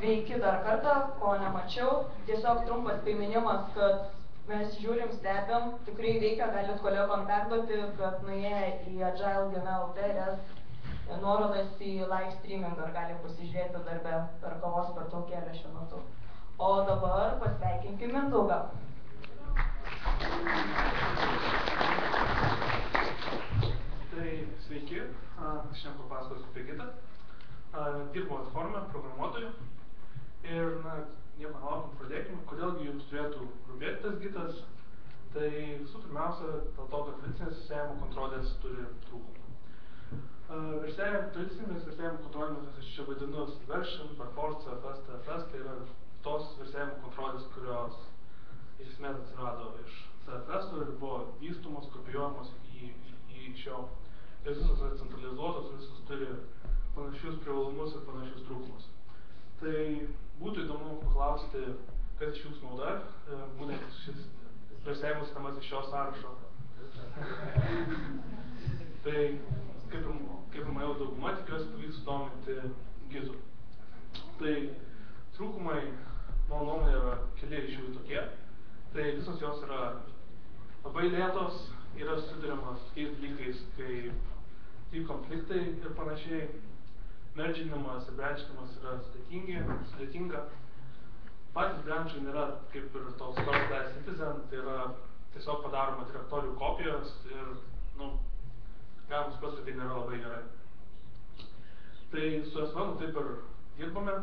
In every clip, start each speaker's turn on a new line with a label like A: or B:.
A: Sveiki dar kartą, ko nemačiau. Tiesiog trumpas priminimas, kad mes žiūrim, stebim, tikrai veikia, galit kolegom perduoti, kad nuėję į agile.gm.lt nuorodas į live streaming ar gali pasižiūrėti darbe per kavos pertraukėlę šiuo metu. O dabar pasveikinkim Mindaugą.
B: Tai sveiki, šiandien papasakosiu apie Gitą. Dirbu Atforme, programuotoju. Ir, nieko nelaukim, pradėkime. Kodėlgi jums turėtų rūpėti tas Gitas? Tai visų pirmiausia, dėl to, kad tradicinės virsėjimo kontrolės turi trūkumų. Tradicinės virsėjimo kontrolėmis aš čia vadinu version, perforce, CFS, TFS, tai yra tos virsėjimo kontrolės, kurios iš esmės atsirado iš CFS ir buvo vystomos, kopijuojamos į šio. Ir visos yra centralizuotos, visos turi panašius privalumus ir panašius trūkumus. Tai būtų įdomu paklausti, kas iš jūsų naudoja, būtent šis virsėjimo sistemas iš šio sąrašo. Tai, kaip ir maniau, dauguma tikiuosi pavyks sudominti Gitu. Tai trūkumai, mano nuomonė, yra keli iš jų tokie. Tai visos jos yra labai lėtos, yra susiduriama su tokiais dalykais, kaip konfliktai ir panašiai. Merginimas ir branchinimas yra sudėtinga. Patys branchai nėra kaip ir toks first class citizen, tai yra tiesiog padaroma direktorijų kopijos ir, galim suprasti, kad tai nėra labai gerai. Tai su S1 taip ir dirbame,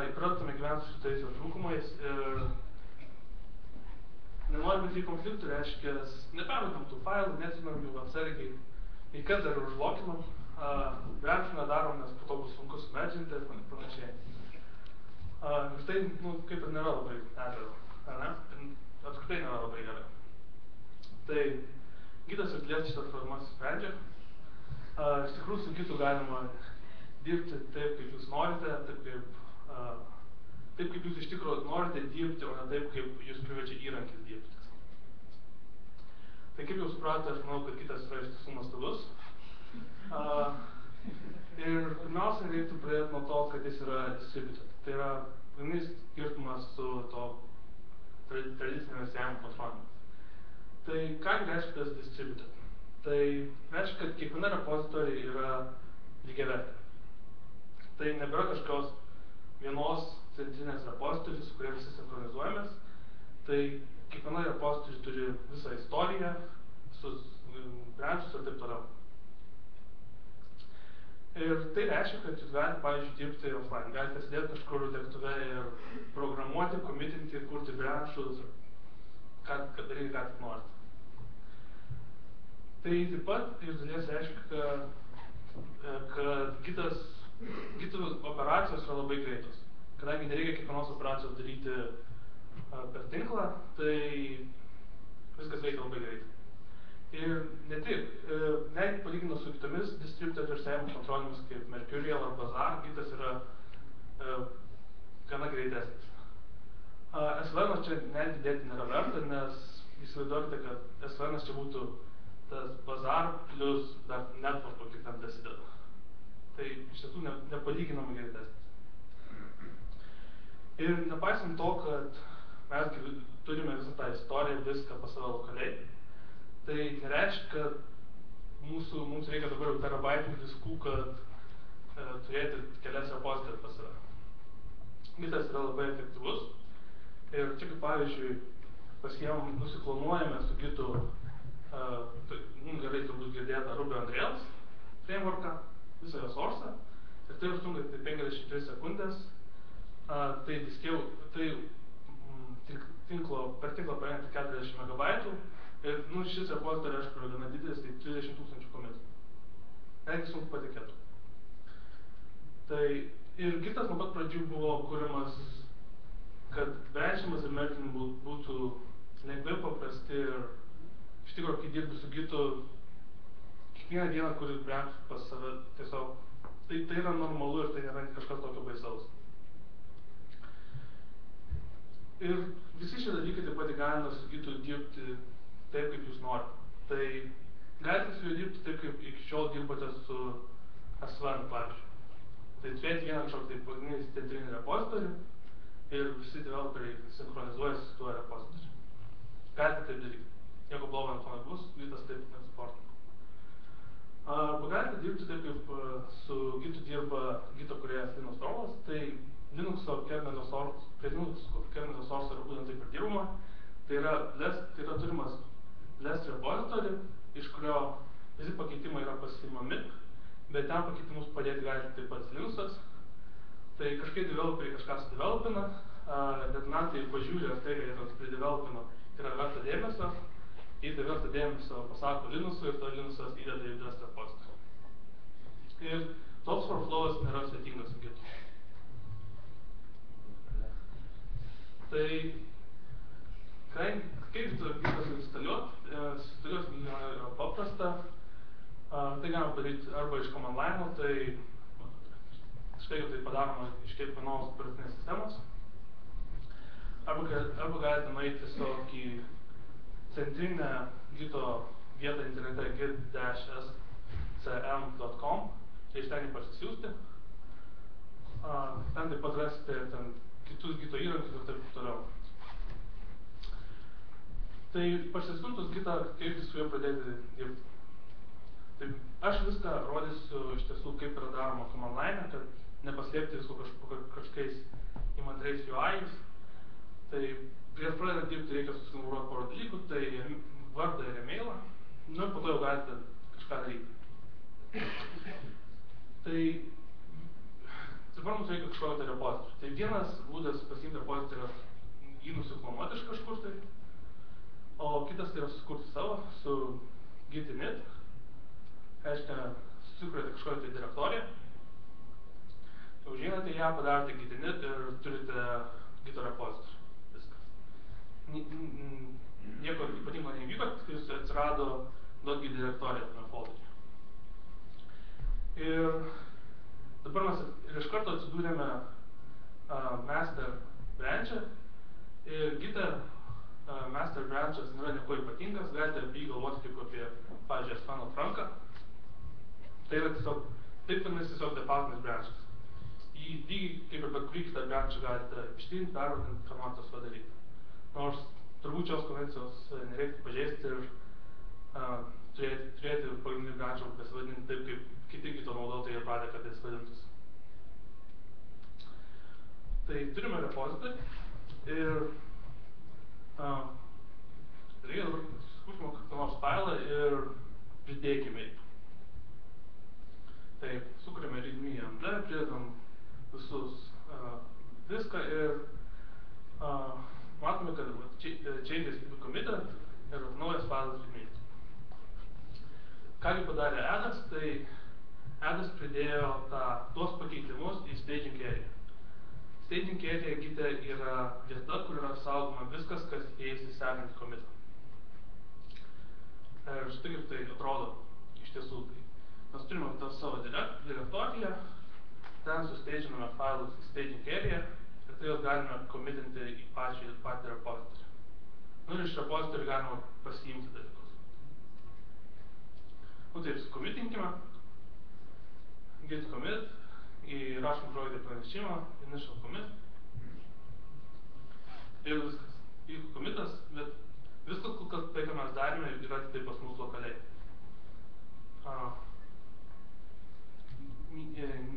B: įpratome gyventi su šitais jo trūkumais ir nenorime tai konfliktų, reiškia, neperduodam tų failų, neatsinam jų atsargiai, į kas dar užlokinam. Branchų nedarom, nes po to bus sunku sumerginti ir panašiai. Ir tai, kaip ir nėra labai agile, ne? Apskritai nėra labai gerai. Tai Gitas ir dalies šitas problemas sprendžia. Iš tikrųjų, su Gitu galima dirbti taip, kaip jūs norite, taip, kaip jūs iš tikrųjų norite dirbti, o ne taip, kaip jūs priverčia įrankis dirbti. Tai kaip jau supratote, aš manau, kad Gitas yra iš tiesų nuostabus. Ir pirmiausia, reiktų pradėti nuo to, kad jis yra distributed. Tai yra pagrindinis skirtumas su to tradicinėmis virsėjimo kontrolėmis. Tai ką reiškia tas distributed? Tai reiškia, kad kiekviena repozitorija yra lygiavertė. Tai nebėra kažkokios vienos centrinės repozitorijas, su kuria visi sinchronizuojamės. Tai kiekviena repozitorija turi visą istoriją, visus branchus ir taip toliau. Ir tai reiškia, kad jūs galite, pavyzdžiui, dirbti offline. Galite sėdėti kažkur lėktuve ir programuoti, committinti, kurti branchus, daryti, ką tik norite. Tai taip pat iš dalies reiškia, kad Gitu operacijos yra labai greitos. Kadangi nereikia kiekvienos operacijos daryti per tinklą, tai viskas veikia labai greitai. Ir ne tik, net palyginus su kitomis distributed virsėjimo kontrolėmis kaip Mercurial ar Bazaar, Gitas yra gana greitesnis. S1 čia netgi dėti nėra verta, nes įsivaizduokite, kad S1 čia būtų tas Bazaar plus dar networko, kiek ten dasideda. Tai iš tiesų nepalyginamai greitesnis. Ir nepaisant to, kad mes turime visą tą istoriją, viską pas save lokaliai, tai nereiškia, kad mums reikia dabar jau terabaitų diskų, kad turėti kelias repozitorijas pas save. Gitas yra labai efektyvus. Ir čia kaip pavyzdžiui, pasiėmam, nusiklonuojame su Gitu, gerai turbūt girdėtą Ruby on Rails frameworką, visą jo source'ą. Ir tai užtrunka 53 sekundės. Tai per tinklą paimti 40 megabaitų. Ir šis repozitorius, aišku, yra gana didelis, tai 30 000 komitų. Netgi sunku patikėtų. Tai ir Gitas nuo pat pradžių buvo kuriamas, kad branchimas ir merginimas būtų lengvai paprasti ir iš tikrųjų, kai dirbi su Gitu, kiekvieną dieną kuri branch pas save tiesiog, tai yra normalu ir tai nėra kažkas tokio baisaus. Ir visi šie dalykai taip pat įgalina su Gitu dirbti taip, kaip jūs norite. Tai galite su juo dirbti taip, kaip iki šiol dirbate su S1, pavyzdžiui. Tai turėti vieną kažkokį tai pagrindinį centrinį repozitorių ir visi developeriai sinchronizuojasi su tuo repozitoriu. Galite taip daryti. Nieko blogo ant to nebus, Gitas taip nesuportina. Arba galite dirbti taip, kaip su Gitu dirba Gito kūrėjas Linus Torvalds, tai Linuxo kernelio source, prie Linuxo kernelio source yra būtent taip ir dirbama. Tai yra turimas blest repozitorių, iš kurio visi pakeitimai yra pasiimami, bet ten pakeitimus padėti gali taip pat Linuxas. Tai kažkaip developeriai kažką sudevelopina, detonantai pažiūri, ar tai, kad jie pridevelopino, yra verta dėmesio. Jei tai verta dėmesio, pasako Linuxui ir to Linuxas įdeda į blest repozitorių. Ir toks workflowas nėra sudėtingas su Gitu. Tai kaip Gitas instaliuoti? Instaliuoti yra paprasta. Tai galima padaryti arba iš command line, tai štai jau tai padaroma iš kiekvienos operacinės sistemos. Arba galite nueiti tiesiog į centrinę Gito vietą internete git-scm.com ir iš ten jį parsisiųsti. Ten taip pat rasite kitus Gito įrankius ir taip toliau. Tai parsisiuntus Gitą, kaip su juo pradėti dirbti. Tai aš viską rodysiu iš tiesų, kaip yra daroma command line, kad nepaslėpti visko kažkokiais įmantriais UI'ais. Tai prieš pradedant dirbti reikia susikonfigūruoti porą dalykų, tai vardą ir e-mailą, nu ir po to jau galite kažką daryti. Tai dabar mums reikia kažkokio tai repozitorių. Tai vienas būdas pasiimti repozitorių yra jį nusiklonuoti iš kažkur tai, o kitas tai yra susikurti savo su git init. Reiškia, susikuriate kažkokią tai direktoriją, jau žinote ją, padarėte git init ir turite Gito repozitorių. Viskas. Nieko ypatingo neįvyko, tik atsirado .git direktorija tame folderyje. Ir dabar mes ir iš karto atsidūrėme master branch'e ir Gite master branch'as nėra nieko ypatingas, galite apie jį galvoti kaip apie, pavyzdžiui, Asfano trunką. Tai yra tiesiog, taip vadinasi tiesiog defaultinis branch'as. Jį lygiai kaip ir bet kurį kitą branch'ą galite ištinti, pervadinti, ką norite su daryti. Nors turbūt šios konvencijos nereiktų pažeisti ir turėti pagrindinį branch'ą besivadinti taip, kaip kiti Gito naudotojai pradė, kad jis vadintųsi. Tai turime repozitorių ir reikia dabar sukurkime kokį nors failą ir pridėkime jį. Tai sukuriame readme MD, pridedam visus viską ir matome, kad changes to be committed ir naujas failas readme. Kągi padarė Adas, tai Adas pridėjo tuos pakeitimus į staging area. Staging area Gite yra vieta, kur yra saugoma viskas, kas įeis į sekantį commitą. Ir štai kaip tai atrodo iš tiesų. Mes turime tą savo direktoriją, ten sustaginame failus į staging area ir tai juos galime commitinti į patį repozitorių. Nu ir iš repozitorių galima pasiimti dalykus. Nu taip, sukommitinkime. Git commit, įrašom projektą pranešimą, initial commit. Ir viskas. Įvyko commitas, bet viskas, kol tai, ką mes darėme, yra tik tai pas mus lokaliai.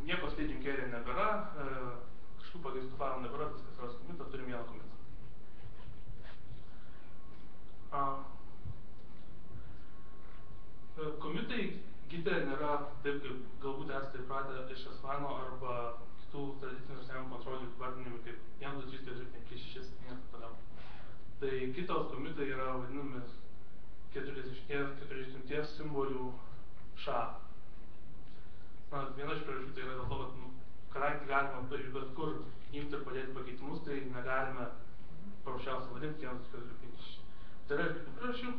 B: Nieko staging area nebėra, kažkokių pakeistų failų nebėra, viskas yra su commitą, turim vieną commitą. Commitai Gite nėra taip, kaip galbūt esate įpratę iš Asfano arba kitų tradicinių sistemų kontrolių vardinimų kaip 1, 2, 3, 4, 5, 6, 7 ir toliau. Tai kitos commitai yra vadinami 40 simbolių SHA. Viena iš priežasčių tai yra dėl to, kad kadangi galima iš bet kur imti ir padėti pakeitimus, tai negalime paprasčiausiai vadinti 1, 2, 3, 5, 6. Tai yra kitų priežasčių.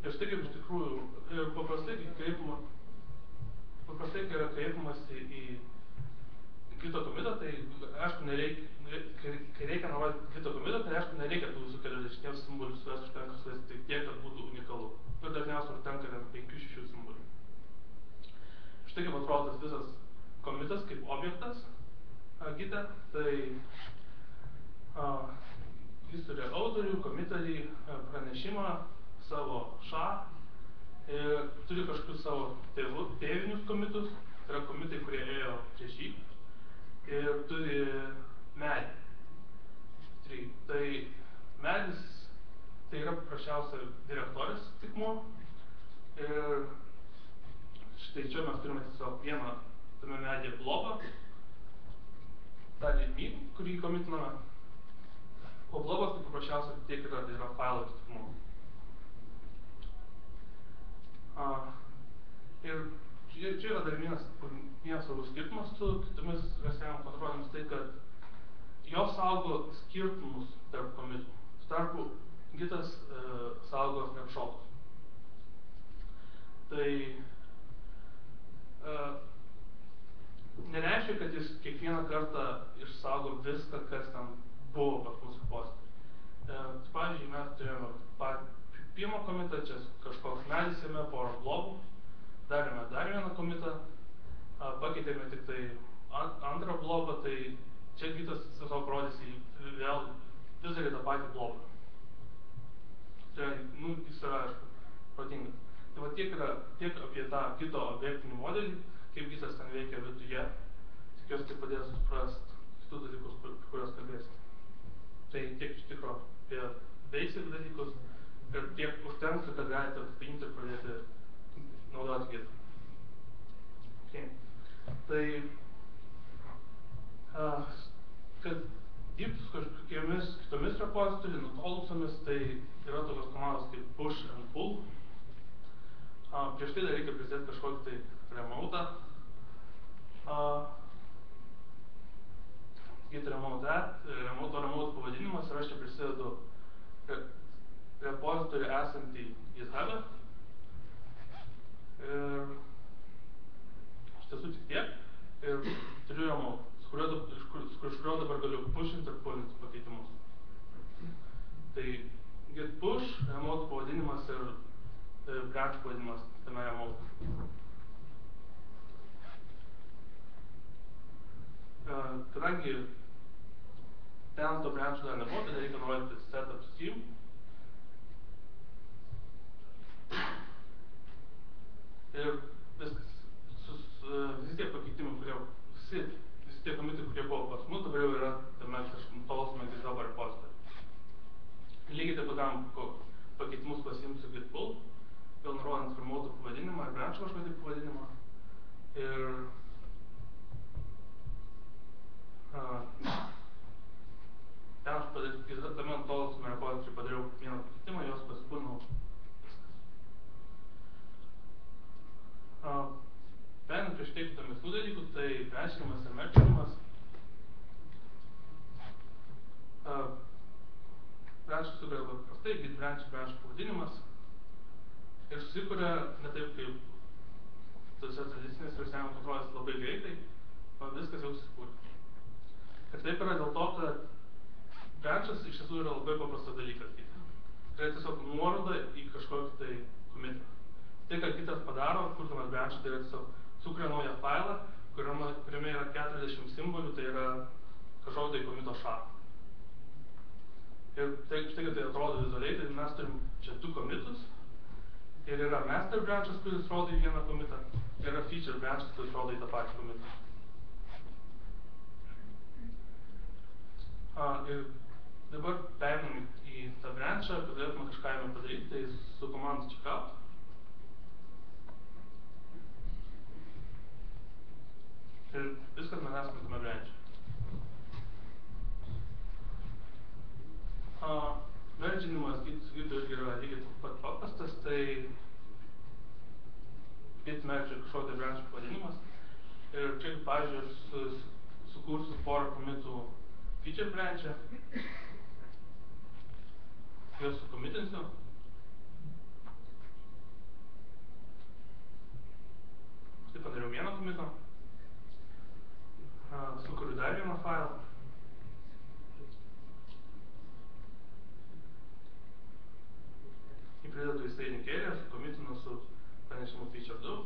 B: Ir štai kaip iš tikrųjų, ir paprastai, kai yra kreipiamasi į Gito commitą, tai aišku kai reikia nurodyti Gito commitą, tai aišku nereikia tų visų 40 simbolių suvesti, užtenka suvesti tik tiek, kad būtų unikalu. Ir dažniausiai užtenka 5-6 simbolių. Štai kaip atrodo tas visas komitas kaip objektas gite, tai jis turi autorių, komitarį, pranešimą, savo SHA ir turi kažkokius savo tėvinius komitus, tai yra komitai, kurie ėjo prieš jį, ir turi medį. Tai medis tai yra paprasčiausia direktorės tikmuo ir štai čia mes turime tiesiog vieną tame medyje blobą, tą leidinį, kurį komitiname, o blobas tai paprasčiausia tiek yra, tai yra failo tikmuo. Ir čia yra dar vienas svarbus skirtumas su kitomis rastėjimo kontrolėmis, tai kad jos saugo skirtumus tarp komitų. Su tarpu gitas saugo snapshotus. Tai nereiškia, kad jis kiekvieną kartą išsaugo viską, kas ten buvo pas mūsų postą. Pavyzdžiui, mes turėjome pirmą komitą, čia kažkoks medis jame, porą blobų, darėme dar vieną komitą, pakeitėme tik tai antrą blobą, tai čia gitas tiesiog rodys vėl vis dar tą patį blobą. Tai jis yra, aišku, protingas. Tai va tiek apie tą kito objektinį modelį, kaip gitas ten veikia viduje, tikiuosi tai padės suprasti kitus dalykus, kuriuos kalbėsime. Tai tiek iš tikro apie basic dalykus ir tiek užtenka, kad galite paimti ir pradėti naudoti gitą. Okay. Tai kad dirbti su kažkokiamis kitomis repozitorių nutolusiomis, tai yra tokios komandos kaip push and pull. Prieš tai dar reikia prisidėti kažkokį tai remote. Git remote add, remote pavadinimas ir aš čia prisidedu repozitorių esantį GitHub'e. Ir iš tiesų tik tiek. Ir turiu remote, iš kurio dabar galiu pushinti ir pullinti pakeitimus. Tai git push, remote pavadinimas ir branch pavadinimas tame remote. Kadangi ten to branch dar nebuvo, tai reikia nurodyti setup stream. Ir viskas. Visi tie pakeitimai, visi tie komitai, kurie buvo pas mus, dabar jau yra tame nutolusime GitHub repozitoriuje. Lygiai taip pat galim pakeitimus pasiimti su git pull, vėl nurodant remote pavadinimą ir branch kažkokį pavadinimą. Ir ten aš tame nutolusime repozitoriuje padariau vieną pakeitimą, jos pasipulnau. Pereinant prieš tiek įdomesnių dalykų, tai branchinimas ir merginimas. Branch susikuria labai paprastai, git branch pavadinimas ir susikuria ne taip kaip tose tradicinės rastėjimo kontrolės labai greitai, o viskas jau susikūrė. Ir taip yra dėl to, kad branchas iš tiesų yra labai paprastas dalykas. Tai yra tiesiog nuoroda į kažkokį tai komitą. Tai, ką kitas padaro, kurdamas branchą, tai yra tiesiog sukuria naują failą, kuriame yra 40 simbolių, tai yra kažkokio tai komito SHA. Ir štai, kad tai atrodo vizualiai, tai mes turim čia du komitus. Ir yra master branchas, kuris rodo į vieną komitą. Ir yra feature branchas, kuris rodo į tą patį komitą. Ir dabar pereinam į tą branchą, kad galėtume kažką jame padaryti, tai su komandos checkout. Ir viskas mes esame tame branche. Merginimas su Gitu irgi yra lygiai taip pat paprastas, tai Git merge kažkokio tai branch pavadinimas. Ir čia, pavyzdžiui, aš sukursiu porą komitų feature branch'e. Juos sukomitinsiu. Štai padariau vieną komitą. Sukuriu dar vieną failą. Įpridedu į staging area, sukomitinu su pranešimu feature 2.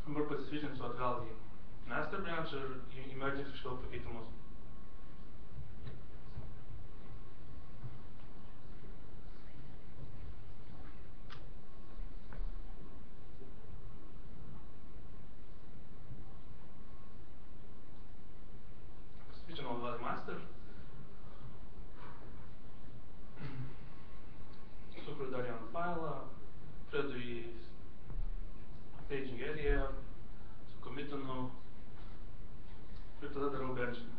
B: Dabar pasisvičinsiu atgal į master branch ir įmerginsiu šitą pakeitimus. Pasisvičinau atgal į master. Sukuriu dar vieną failą, pridedu į staging area, sukomitinu ir tada darau benching.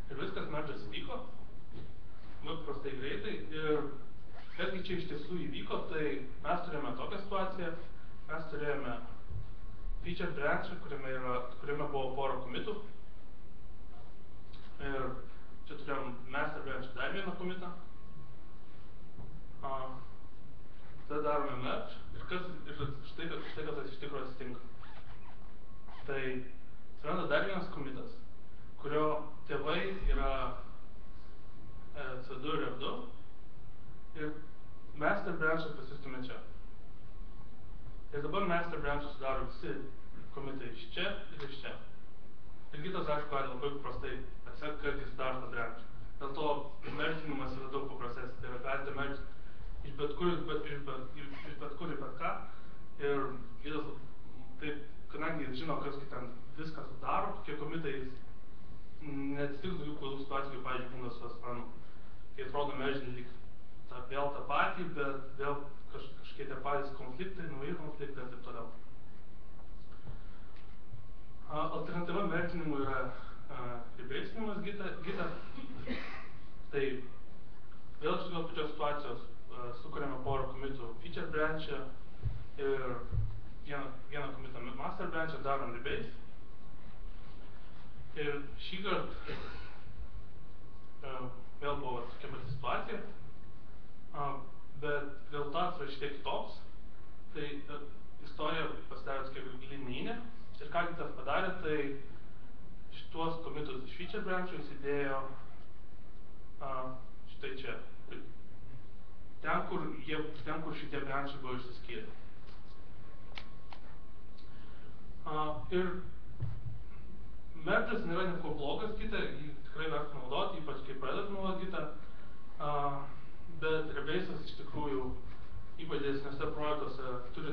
B: Ir viskas merges įvyko, paprastai greitai. Ir kasgi čia iš tiesų įvyko, tai mes turėjome tokią situaciją, mes turėjome feature branch, kuriame buvo pora commitų. Ir čia turėjom master branch dar vieną commitą. Tada darome merge ir štai kas iš tikrųjų atsitinka. Tai atsiranda dar vienas commitas, kurio tėvai yra C2 ir F2 ir master branch'as pasistumia čia. Ir dabar master branch'as sudaro visi commitai iš čia ir iš čia. Ir kitas, aišku, gali labai paprastai atsekti, kad jis daro tą branch. Dėl to merginimas yra daug paprastesnis. Tai yra galite merge iš bet kur į bet ką. Ir kitas, taip, kadangi jis žino, kas ten viską sudaro, tokie commitai neatsitiks tokių klaidų situacijų, kaip, pavyzdžiui, būna su Aspranu. Kai atrodo mergini lyg vėl tą patį, bet vėl kažkokie tie patys konfliktai, nauji konfliktai ir taip toliau. Alternatyva merginimui yra rebasinimas gite. Tai vėl iš tokios pačios situacijos sukuriame porą commitų feature branch'e ir vieną commitą master branch'e, darom rebase. Ir šį kartą vėl buvo tokia pati situacija, bet rezultatas yra šiek tiek kitoks. Tai istorija pasidarė tokia linijinė. Ir ką kitas padarė, tai šituos commitus iš feature branch'ų įsidėjo štai čia. Ten, kur šitie branch'ai buvo išsiskyrę. Ir merge'as nėra nieko blogas gite, jį tikrai verta naudoti, ypač kai pradedate naudoti gite. Bet rebase'as iš tikrųjų ypač didesniuose projektuose turi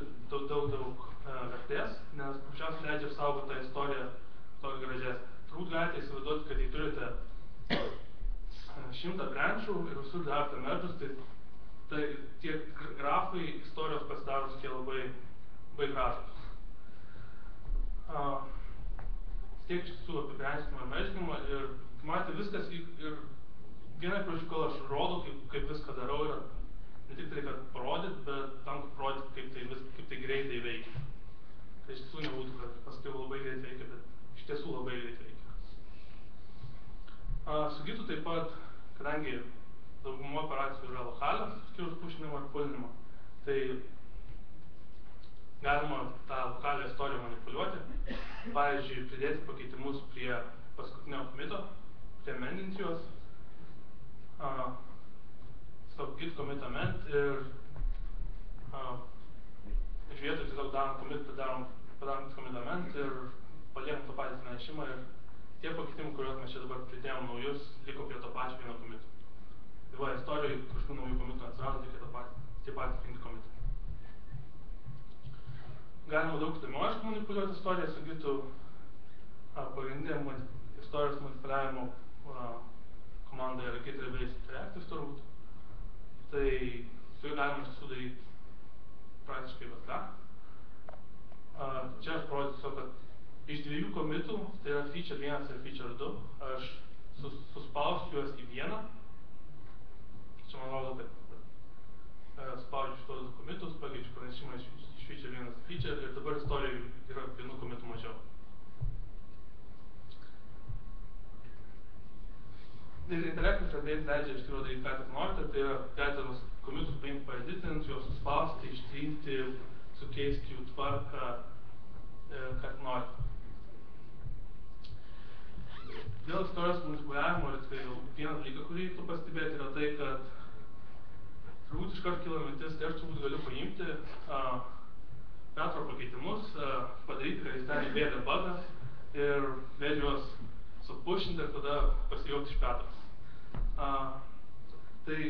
B: daug vertės, nes paprasčiausiai leidžia apsaugoti tą istoriją tokią gražesnę. Turbūt galite įsivaizduoti, kad jei turite 100 branch'ų ir visur darote merge'us, tai tie grafai istorijos pasidaro tokie labai gražūs. Tiek iš tiesų apie branch'inimą ir merginimą ir matėte viskas ir viena priežasčių, kol aš rodau, kaip viską darau, yra ne tik tai, kad parodyt, bet tam, kad parodyt, kaip tai greitai veikia. Tai iš tiesų nebūtų, kad paskui labai greit veikia, bet iš tiesų labai greit veikia. Su Gitu taip pat, kadangi dauguma operacijų yra lokalios, skirus pušinimo ir pulinimo, tai galima tą lokalią istoriją manipuliuoti. Pavyzdžiui, pridėti pakeitimus prie paskutinio commito, prie amendinti juos. Git commit amend ir iš vietoj tiesiog darom commit, padarom commit amend ir paliekam tą patį pranešimą ir tie pakeitimai, kuriuos mes čia dabar pridėjom naujus, liko prie to pačio vieno commito. Tai va, istorijoje kažkokių naujų commitų atsirado, likę tie patys 5 commitai. Galima daug taimuoškų manipuliuoti istoriją su Gitu. Pagrindinė istorijos manipuliavimo komanda yra Git rebase reactive turbūt. Tai su juo galima iš tiesų daryti praktiškai bet ką. Čia aš parodysiu tiesiog, kad iš 2 commitų, tai yra feature 1 ir feature 2, aš suspausiu juos į vieną. Čia man rodo, kad spaudžiu šitos 2 commitus, pakeičiu pranešimą iš feature 1 į feature ir dabar istorijoje yra 1 commitų mažiau. Ir interactive rebase leidžia iš tikrųjų daryti, ką tik norite, tai yra galite tuos commitus paimti, paeditinti, juos suspausti, ištrinti, sukeisti jų tvarką, ką tik norite. dėl istorijos manipuliavimo tai vieną dalyką, kurį reiktų pastebėti, yra tai, kad turbūt iškart kilo mintis, tai aš turbūt galiu paimti Petro pakeitimus, padaryti, kad jis ten įvėlė bugą ir vėl juos supušinti ir tada pasijuokti iš Petro. Tai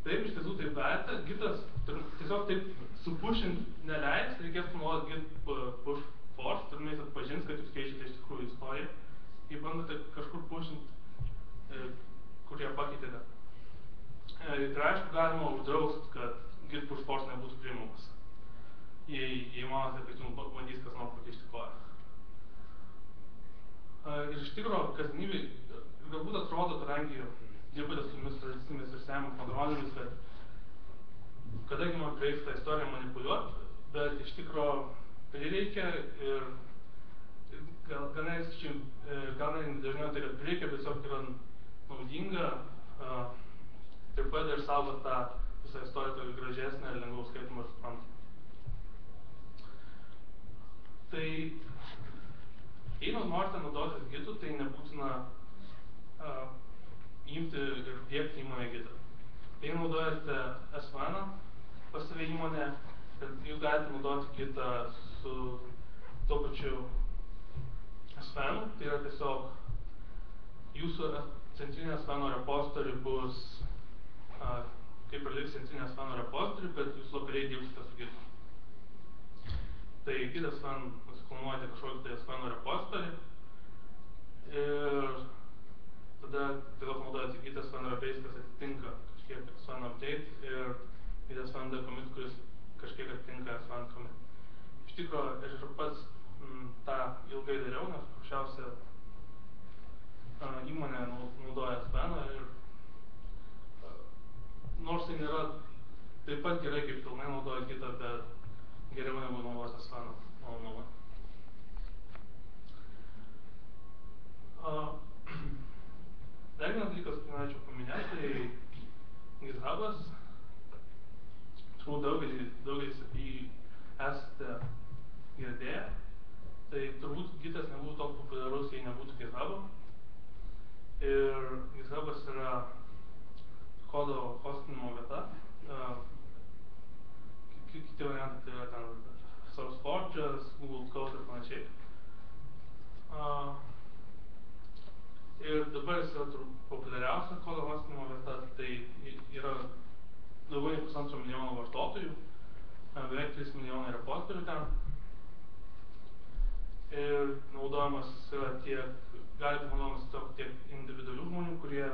B: taip, iš tiesų taip galite, gitas tiesiog taip supušinti neleis, reikės panaudoti git push force, turmės atpažins, kad jūs keičiate iš tikrųjų istoriją, jei bandote kažkur pušinti, kur ją pakeitėte. Ir aišku, galima uždrausti, kad git push force nebūtų priimamas, jei manote, kad jums bandys kas nors pakeisti koją. Ir iš tikro, kasdienybėj galbūt atrodo, kadangi dirbate su jumis tradicinėmis ir SEM kontrolėmis, kad kadangi man prireiks tą istoriją manipuliuoti, bet iš tikro prireikia ir gal dažniau tai, kad prireikia, bet tiesiog yra naudinga ir padeda išsaugoti tą visą istoriją tokį gražesnę ir lengviau skaitomą ir suprantamą. Tai jei norite naudotis gitu, tai nebūtina imti ir diegti įmonę gitą. Jei naudojate SVN pas save įmonę, jūs galite naudoti gitą su tuo pačiu SVN, tai yra tiesiog jūsų centrinė SVN repository bus kaip ir liks centrinė SVN repository, bet jūs lokaliai dirbsite su gitu. Tai gitas SVN nusiklonuojate kažkokį tai SVN repository ir tada tiesiog naudojate gitas SVN base, kas atitinka kažkiek SVN update ir gitas SVN commit, kuris kažkiek atitinka SVN commit. Iš tikro, aš ir pats tą ilgai dariau, nes paprasčiausia įmonė naudoja SVN ir nors tai nėra taip pat gerai, kaip pilnai naudoja kitą, bet geriau negu naudoti SVN, mano nuomonė. Dar vienas dalykas, kurį norėčiau paminėti, tai GitHub'as. Turbūt daugelis apie jį esate girdėję. Tai turbūt gitas nebūtų toks populiarus, jei nebūtų GitHub'o. Ir GitHub'as yra kodo hostinimo vieta. Kiti variantai tai yra ten SourceForge'as, Google Code ir panašiai. Ir dabar jis yra populiariausia kodo hostinimo vieta, tai yra daugiau nei 1,5 milijono vartotojų, beveik 3 milijonai repozitorių ten. Ir naudojamas yra gali būti naudojamas tiek individualių žmonių, kurie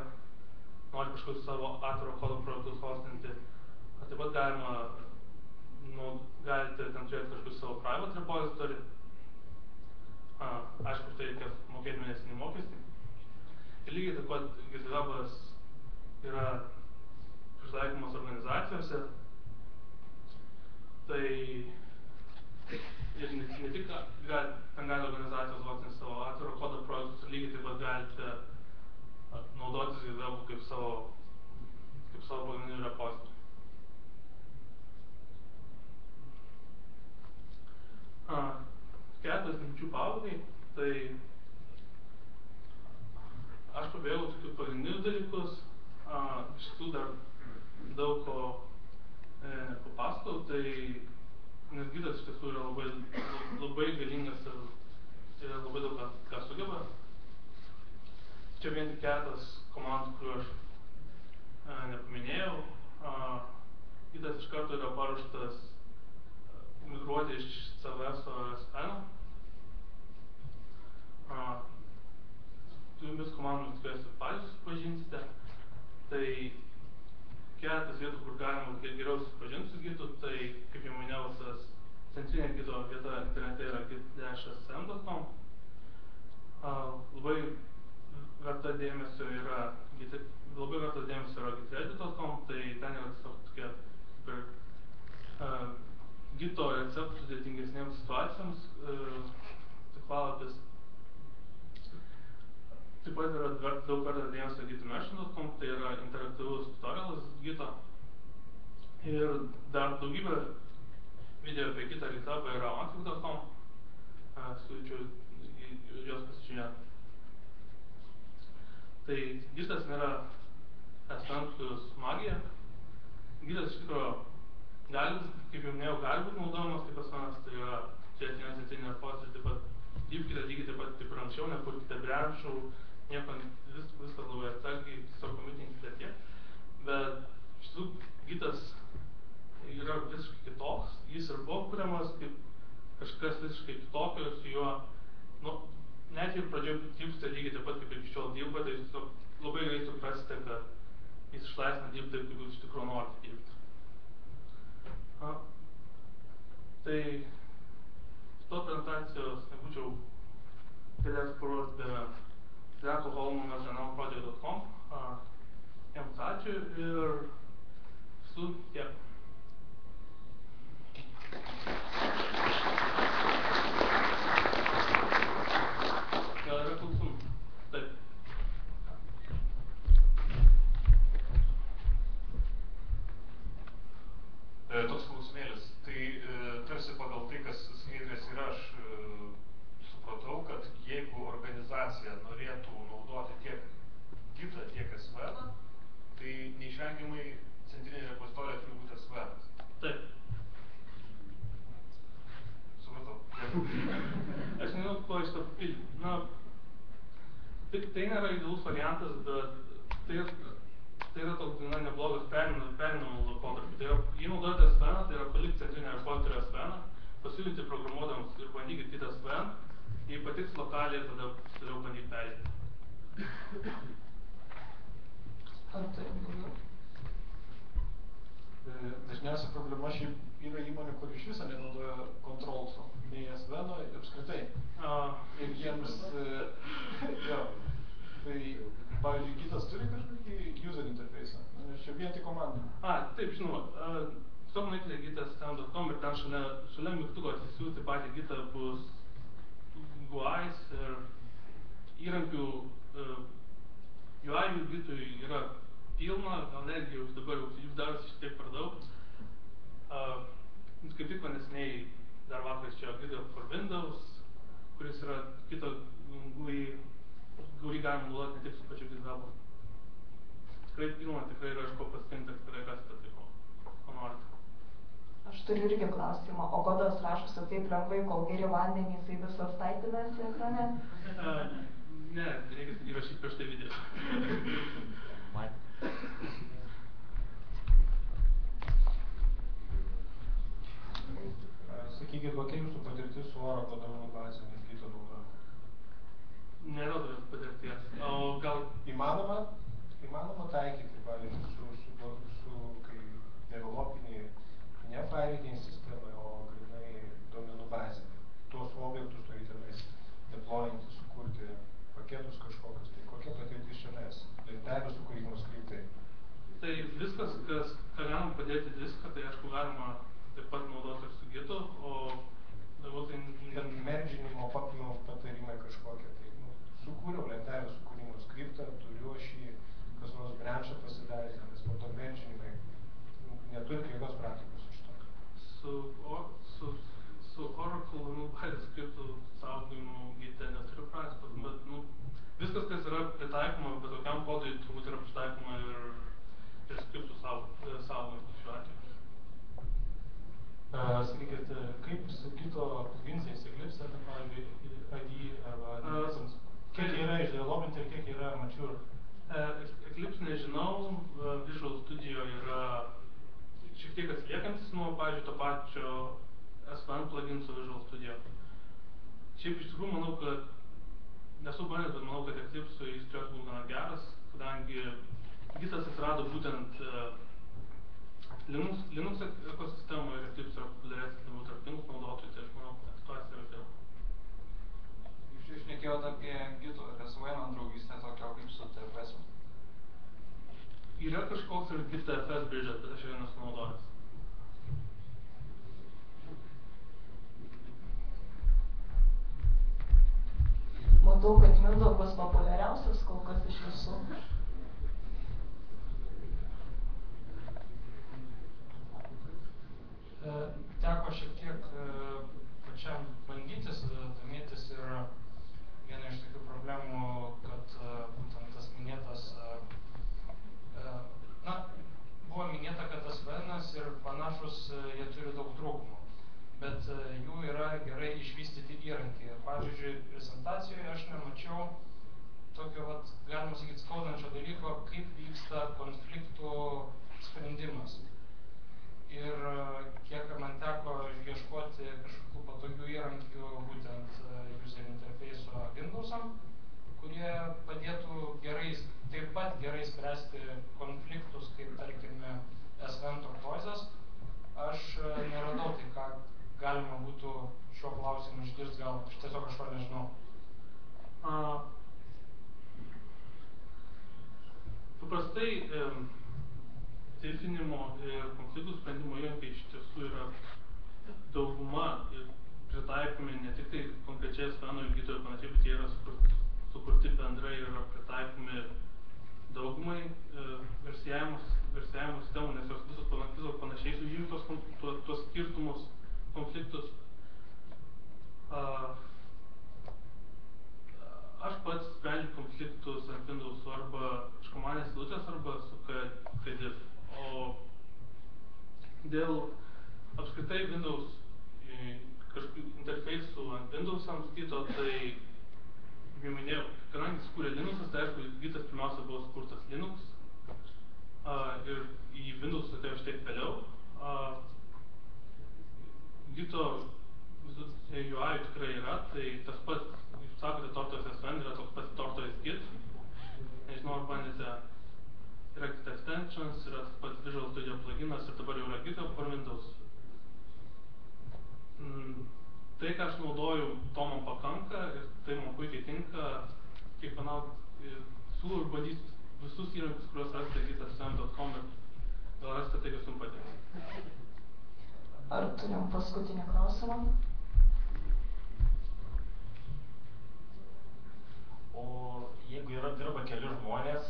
B: nori kažkokius savo atviro kodo projektus hostinti. Taip pat galite ten turėti kažkokius savo private repository. Aišku, tai reikės mokėti mėnesinį mokestį. Ir lygiai taip pat GitHub'as yra pritaikomas organizacijose. Tai ir ne tik ten gali organizacijos hostinti savo atviro kodo projektus, lygiai taip pat galite naudotis GitHub'u kaip savo pagrindinių repozitorių. Keletas minčių pabaigai, tai aš pabėgau tokius pagrindinius dalykus, iš tiesų dar daug ko nepapasakau, tai nes gitas iš tiesų yra labai galingas ir labai daug ką sugeba. Čia vien tik keletas komandų, kurių aš nepaminėjau. Gitas iš karto yra paruoštas migruoti iš CVS-o SVN-o. Su jumis komandomis tikriausiai patys susipažinsite. Tai keletas vietų, kur galima geriau susipažinti su Gitu, tai, kaip jau minėjau, tas centrinė Gito vieta internete yra git-sm.com. Labai verta dėmesio yra gitreddit.com, tai ten yra tiesiog tokia Gito receptų sudėtingesnėms situacijoms tiklalapis. Taip pat yra daug verta dėmesio gitimation.com, tai yra interaktyvus tutorialas Gito. Ir dar daugybė video apie Gitą ir GitHub'ą yra onfig.com. Siūlyčiau juos pasižiūrėti. Tai gitas nėra SVN plus magija. Gitas iš tikrųjų gali, kaip jau minėjau, gali būti naudojamas kaip SVN, tai yra čia atsinės posėdžiai, taip pat DeepGit'as lygiai taip pat kaip ir anksčiau, nekurkite branchų, nieko, viskas labai atsargiai, tiesiog committinkite tiek. Bet iš tiesų gitas yra visiškai kitoks, jis ir buvo kuriamas kaip kažkas visiškai kitokio, su juo, nu, net ir pradžioje dirbsite lygiai taip pat kaip ir iki šiol dirba, tai tiesiog labai greit suprasite, kad jis išlaisvina dirbti taip, kaip jūs iš tikrųjų norite dirbti. Tai tos prezentacijos nebūčiau galės paruošti be Zeko Holmanas @project.com. Jiems ačiū ir su tiek. Gal yra klausimų? Taip.
C: Toks klausimėlis. Tai tarsi pagal tai, kas skaidrės yra, aš supratau, kad jeigu organizacija norėtų naudoti tiek Gitą, tiek SVN, tai neišvengiamai centrinė repozitorija turi būti SVN.
B: Taip.
C: Supratau.
B: Aš nežinau, ko iš to papildyti. Na, tai nėra idealus variantas, bet tai yra toks neblogas perinamų laikotarpį. Tai yra, jei naudojate SVN, tai yra palikti centrinę repozitoriją SVN, pasiūlyti programuodams ir bandykit kitą SVN, jei patiks lokaliai, tada toliau bandyk perėti.
A: Ar turim daugiau?
D: Dažniausia problema šiaip yra įmonių, kur iš viso nenaudoja kontrolsų, nei SVN-o apskritai. Ir jiems, jo, tai, pavyzdžiui, Gitas turi kažkokį user interface'ą, nes čia vien tik komanda.
B: Taip, žinoma. Tiesiog nueikite gitas.com ir ten šalia mygtuko atsisiųsti patį Gitą bus GUIs ir įrankių UI Gitui yra pilna, gal netgi jūs dabar jų darosi šiek tiek per daug. Kaip tik neseniai dar vakar išėjo Git for Windows, kuris yra kito GUI, kurį galima naudoti ne tik su pačiu GitHub'u. Tikrai pilna, tikrai yra iš ko pasirinkti, tikrai rasite tai, ko norite.
A: Aš turiu irgi klausimą, o kodas rašosi taip lengvai, kol geri vandenį, jisai visas taitinasi ekrane?
B: Ne, reikia įrašyti prieš tai video.
D: Sakykit, kokia jūsų patirtis su Oracle duomenų bazėmis Gito naudojimo?
B: Nėra tokios patirties. O gal
D: įmanoma taikyti, pavyzdžiui, su kai developini ne failinėje sistemoje, o grynai duomenų bazėje. Tuos objektus turi tenais deployinti, sukurti paketus kažkokius. Tai kokia patirtis šiandien? Lentelių sukūrimo skriptai.
B: Tai viskas, ką galima padėti diską, tai aišku galima taip pat naudoti ir su Gitu, o daugiau tai...
D: Bet merdžinimo patarimai kažkokie. Tai, sukūriau lentelių sukūrimo skriptą, turiu aš jį, kas nors branchą pasidarė, nes po to merdžinimai neturi jokios praktikos iš to.
B: Su Oracle duomenų bazės skriptų saugojimu Gite neturiu praktikos, bet viskas, kas yra pritaikoma, bet tokiam kodui turbūt yra pritaikoma ir skriptų saugojimui šiuo atveju.
D: Sakykit, kaip su Gito pluginsais Eclipse, pavyzdžiui, IDE arba Nesons, kiek yra išdevelopinti ir kiek yra mature?
B: Eclipse nežinau, Visual Studio yra šiek tiek atsiliekantis nuo, pavyzdžiui, to pačio SVN plugin su Visual Studio. Šiaip iš tikrųjų manau, kad nesu bandęs, bet manau, kad Eclipse jis turės būti gana geras, kadangi Gitas atsirado būtent Linux ekosistemoje ir Eclipse yra populiaresnis labiau tarp Linux naudotojų, tai aš manau, kad situacija yra gera.
E: Jūs čia šnekėjot apie Gito ir SVN draugystę tokio kaip su TFS-u.
B: Yra kažkoks ir Git TFS bridge'as, bet aš jo nesu naudojęs.
A: Matau, kad Mindaugas populiariausias kol kas iš visų.
F: Teko šiek tiek pačiam bandytis, domėtis ir viena iš tokių problemų, kad būtent tas minėtas, buvo minėta, kad SVN'as ir panašus jie turi daug trūkumų, bet jų yra gerai išvystyti įrankiai. Pavyzdžiui, prezentacijoje aš nemačiau tokio, galima sakyti, skaudančio dalyko, kaip vyksta konfliktų sprendimas. Ir kiek man teko ieškoti kažkokių patogių įrankių, būtent user interface'o Windows'am, kurie padėtų taip pat gerai spręsti konfliktus, kaip tarkime SVN tortoizas, aš neradau, tai ką galima būtų šiuo klausimu išgirsti, gal aš tiesiog kažko nežinau.
B: Paprastai tirfinimo ir konfliktų sprendimo įrankiai iš tiesų yra dauguma ir pritaikomi ne tik tai konkrečiai SVN ilgytojų ir panašiai, bet jie yra sukurti bendrai ir yra pritaikomi daugumai versijavimo sistemų, nes jos visos panašiai sužymi tuos skirtumus, konfliktus. Aš pats sprendžiu konfliktus ant Windows arba iš komandinės eilutės arba su KDIF. O dėl apskritai Windows kažkokių interfeisų ant Windows'ams kito, tai jau minėjau, kadangi sukūrė Linux'as, tai aišku, Gitas pirmiausia buvo sukurtas Linux ir į Windows atėjo šiek tiek vėliau. Gito UI tikrai yra, tai tas pats, jūs sakote, Tortoise SVN yra toks pats Tortoise Git. Nežinau, ar bandėte, yra Git extensions, yra tas pats Visual Studio pluginas ir dabar jau yra Gito for Windows. Tai, ką aš naudoju, to man pakanka ir tai man puikiai tinka. Kiekvienam siūlau išbandyti visus įrankius, kuriuos rasite gitasvn.com ir gal rasite tai, kas jums patinka.
A: Ar turim paskutinį klausimą?
G: O jeigu dirba keli žmonės,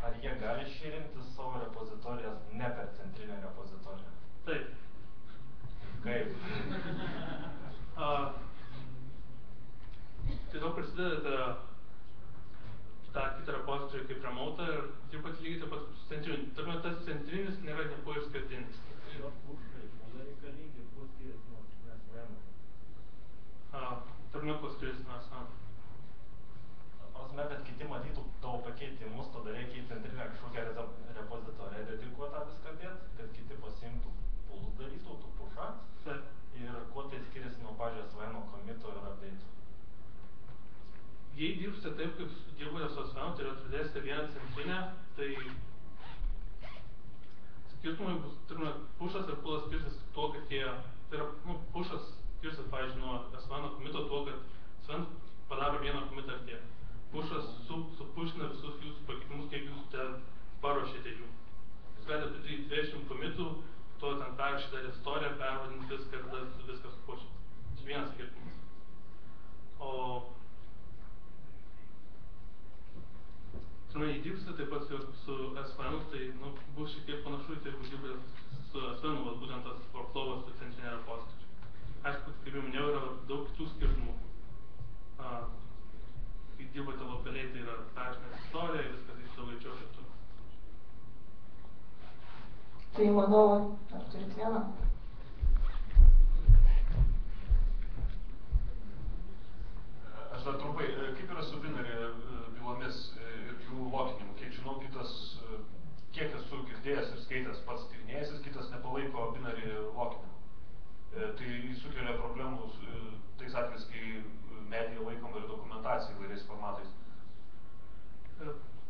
G: ar jie gali šėrinti savo repozitorijas ne per centrinę repozitoriją?
B: Taip.
G: Kaip?
B: Tiesiog prisidedate tą kitą repozitorių kaip remote ir dirbate lygiai taip pat su centriniu. Tarp tas centrinis nėra niekuo išskirtinis.
G: Reikalingi, kuo skiriasi nuo SVN?
B: Tarp kuo skiriasi nuo SVN.
G: Prasme, kad kiti matytų tavo pakeitimus, tada reikia į centrinę kažkokią repozitoriją dedikuotą viską dėt, kad kiti pasiimtų pullus darytų, tu pushą. Ir kuo tai skiriasi nuo pačio SVN komito ir update'ų?
B: Jei dirbsite taip, kaip dirbote su SVN, tai yra turėsite vieną centrinę, tai skirtumai bus, turime, pushas ir pullas skirsis tuo, kad jie, tai yra, pushas skirsis, pavyzdžiui, nuo SVN komito tuo, kad SVN padaro vieną komitą ir tiek. Pushas supushina visus jūsų pakeitimus, kiek jūs ten paruošėte jų. Jūs galite padaryti 20 komitų, tuo ten perrašyti dar istoriją, pervadinti viską ir tada viską supušinti. Tai vienas skirtumas. O jei dirbsite taip pat su SVN, tai bus šiek tiek panašu į tai, jeigu dirbate su SVN, būtent tas workflow'as su centrinė repozitoriu. Aišku, kaip jau minėjau, yra daug kitų skirtumų. Kai dirbate lokaliai, tai yra perrašinės istorija, viskas daug greičiau ir taip.
A: Tai manau, ar turit vieną?
C: Aš dar trumpai, kaip yra su binary bylomis ir jų lokinimu? Kiek žinau, kiek esu girdėjęs ir skaitęs pats tyrinėjęsis, kitas nepalaiko binary lokinimu. Tai sukelia problemų tais atvejais, kai medija laikoma ir dokumentacija įvairiais formatais.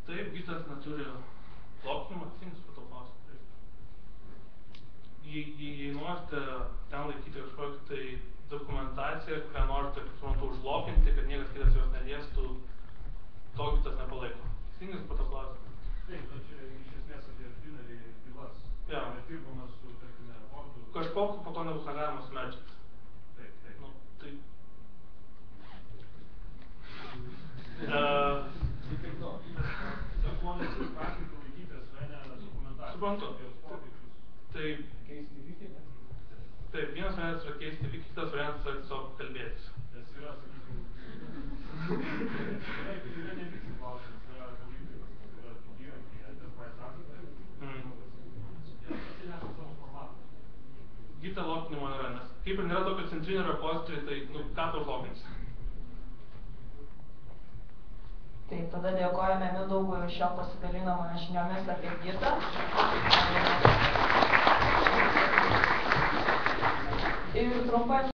B: Taip, Gitas neturi lokinimo, teisingas protokolas. Jei norite ten laikyti kažkokią tai dokumentaciją, kurią norite, kaip suprantu, užlokinti, kad niekas kitas jos neliestų, to Gitas nepalaiko. Teisingas protokolas.
C: Taip, čia iš esmės apie binary bylas.
B: Ja.
C: Dirbamas su, tarkime, Wordu.
B: Kažkokiu po to nebus negalima sumerčyti.
C: Taip, taip.
B: Tai...
C: Žmonės turi praktiką laikyti SVN dokumentaciją.
B: Suprantu. Tai...
D: Keisti wiki, ne?
B: Taip, vienas variantas yra keisti wiki, kitas variantas yra tiesiog kalbėtis.
C: Nes yra, sakykime, yra ne visi klausimas, yra dalykai,
B: tobulinimo nėra, nes kaip ir nėra tokio centrinio repository, tai, nu, ką tau tobulinsi?
A: Taip, tada dėkojame Mindaugui už šio pasidalinamą žiniomis apie Gitą. Ir trumpas